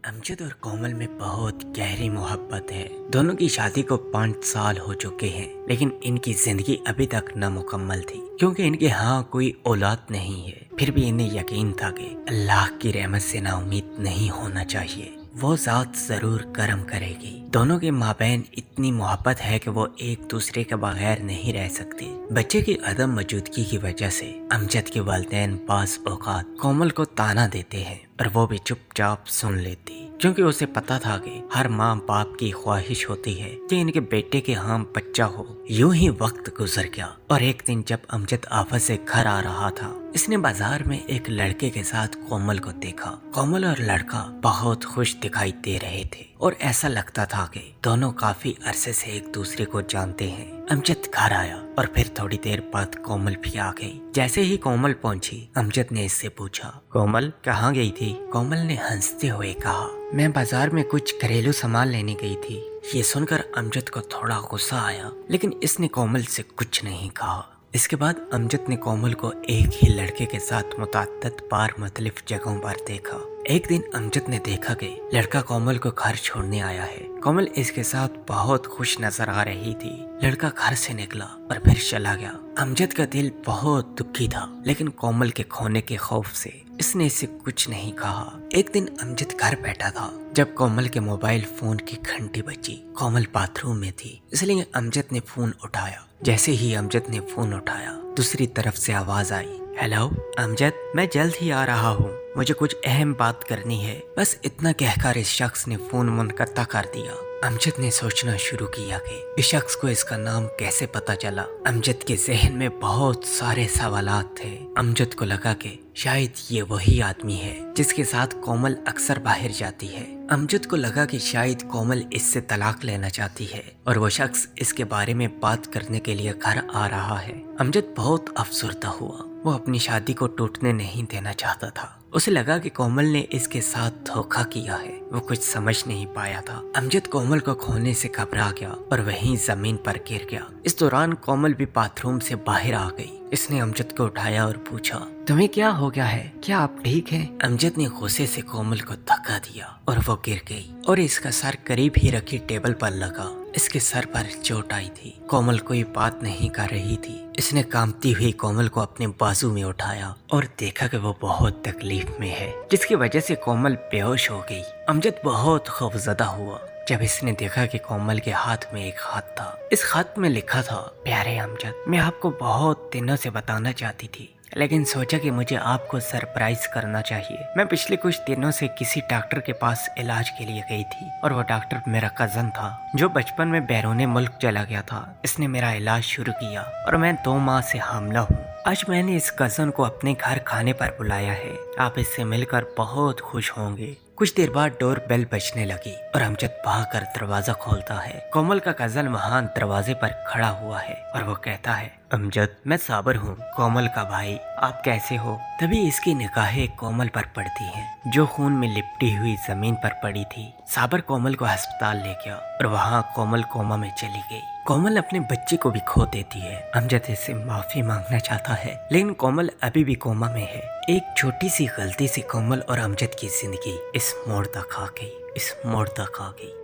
अमजद और कोमल में बहुत गहरी मोहब्बत है। दोनों की शादी को 5 साल हो चुके हैं, लेकिन इनकी जिंदगी अभी तक नामुकम्मल थी क्योंकि इनके यहाँ कोई औलाद नहीं है। फिर भी इन्हें यकीन था कि अल्लाह की रहमत से नाउम्मीद नहीं होना चाहिए, वो जात जरूर करम करेगी। दोनों के माबैन इतनी मोहब्बत है कि वो एक दूसरे के बगैर नहीं रह सकते। बच्चे की अदम मौजूदगी की वजह से अमजद के वालिदैन बाज़ औक़ात कोमल को ताना देते हैं और वो भी चुपचाप सुन लेती, क्योंकि उसे पता था कि हर माँ बाप की ख्वाहिश होती है कि इनके बेटे के यहाँ बच्चा हो। यूं ही वक्त गुजर गया और एक दिन जब अमजद आफत से घर आ रहा था, इसने बाजार में एक लड़के के साथ कोमल को देखा। कोमल और लड़का बहुत खुश दिखाई दे रहे थे और ऐसा लगता था कि दोनों काफी अरसे से एक दूसरे को जानते हैं। अमजद घर आया और फिर थोड़ी देर बाद कोमल भी आ गई। जैसे ही कोमल पहुंची, अमजद ने इससे पूछा, कोमल कहाँ गई थी? कोमल ने हंसते हुए कहा, मैं बाजार में कुछ घरेलू सामान लेने गई थी। ये सुनकर अमजद को थोड़ा गुस्सा आया, लेकिन इसने कोमल से कुछ नहीं कहा। इसके बाद अमजद ने कोमल को एक ही लड़के के साथ मुतअद्दिद बार मुख्तलिफ जगहों पर देखा। एक दिन अमजद ने देखा कि लड़का कोमल को घर छोड़ने आया है। कोमल इसके साथ बहुत खुश नजर आ रही थी। लड़का घर से निकला और फिर चला गया। अमजद का दिल बहुत दुखी था, लेकिन कोमल के खोने के खौफ से इसने इसे कुछ नहीं कहा। एक दिन अमजद घर बैठा था जब कोमल के मोबाइल फोन की घंटी बजी। कोमल बाथरूम में थी, इसलिए अमजद ने फोन उठाया। जैसे ही अमजद ने फोन उठाया, दूसरी तरफ से आवाज आई, हेलो अमजद, मैं जल्द ही आ रहा हूँ, मुझे कुछ अहम बात करनी है। बस इतना कहकर इस शख्स ने फोन मुनक़ता कर दिया। अमजद ने सोचना शुरू किया कि इस शख्स को इसका नाम कैसे पता चला। अमजद के जहन में बहुत सारे सवालात थे। अमजद को लगा कि शायद ये वही आदमी है जिसके साथ कोमल अक्सर बाहर जाती है। अमजद को लगा कि शायद कोमल इससे तलाक लेना चाहती है और वो शख्स इसके बारे में बात करने के लिए घर आ रहा है। अमजद बहुत अफसरदा हुआ। वो अपनी शादी को टूटने नहीं देना चाहता था। उसे लगा कि कोमल ने इसके साथ धोखा किया है। वो कुछ समझ नहीं पाया था। अमजद कोमल को खोने से घबरा गया और वहीं जमीन पर गिर गया। इस दौरान कोमल भी बाथरूम से बाहर आ गई। इसने अमजद को उठाया और पूछा, तुम्हें क्या हो गया है? क्या आप ठीक हैं? अमजद ने गुस्से से कोमल को धक्का दिया और वो गिर गई और इसका सर करीब ही रखी टेबल पर लगा। इसके सर पर चोट आई थी। कोमल कोई बात नहीं कर रही थी। इसने कांपती हुई कोमल को अपने बाजू में उठाया और देखा कि वो बहुत तकलीफ में है, जिसकी वजह से कोमल बेहोश हो गई। अमजद बहुत खौफजदा हुआ जब इसने देखा कि कोमल के हाथ में एक खत था। इस खत में लिखा था, प्यारे अमजद, मैं आपको बहुत दिनों से बताना चाहती थी, लेकिन सोचा कि मुझे आपको सरप्राइज करना चाहिए। मैं पिछले कुछ दिनों से किसी डॉक्टर के पास इलाज के लिए गई थी और वो डॉक्टर मेरा कजन था जो बचपन में बैरून मुल्क चला गया था। इसने मेरा इलाज शुरू किया और मैं 2 माह से हामला हूँ। आज मैंने इस कजन को अपने घर खाने पर बुलाया है। आप इससे मिलकर बहुत खुश होंगे। कुछ देर बाद डोर बेल बजने लगी और अमजद भागकर दरवाजा खोलता है। कोमल का कजन वहाँ दरवाजे पर खड़ा हुआ है और वो कहता है, अमजद, मैं साबर हूँ, कोमल का भाई, आप कैसे हो? तभी इसकी निगाहें कोमल पर पड़ती हैं, जो खून में लिपटी हुई जमीन पर पड़ी थी। साबर कोमल को अस्पताल ले गया और वहाँ कोमल कोमा में चली गई। कोमल अपने बच्चे को भी खो देती है। अमजद इससे माफी मांगना चाहता है, लेकिन कोमल अभी भी कोमा में है। एक छोटी सी गलती से कोमल और अमजद की जिंदगी इस मोड़ तक आ गई।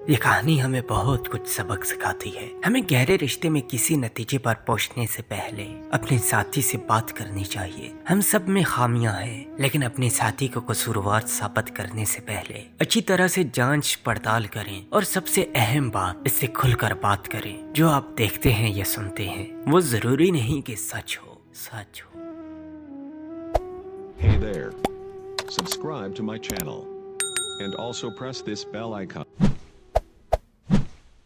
ये कहानी हमें बहुत कुछ सबक सिखाती है। हमें गहरे रिश्ते में किसी नतीजे पर पहुंचने से पहले अपने साथी से बात करनी चाहिए। हम सब में खामियां हैं, लेकिन अपने साथी को कसूरवार साबित करने से पहले अच्छी तरह से जांच पड़ताल करें और सबसे अहम बात, इससे खुलकर बात करें। जो आप देखते हैं या सुनते हैं वो जरूरी नहीं कि सच हो। Hey there. Subscribe to my channel. And also press this bell icon.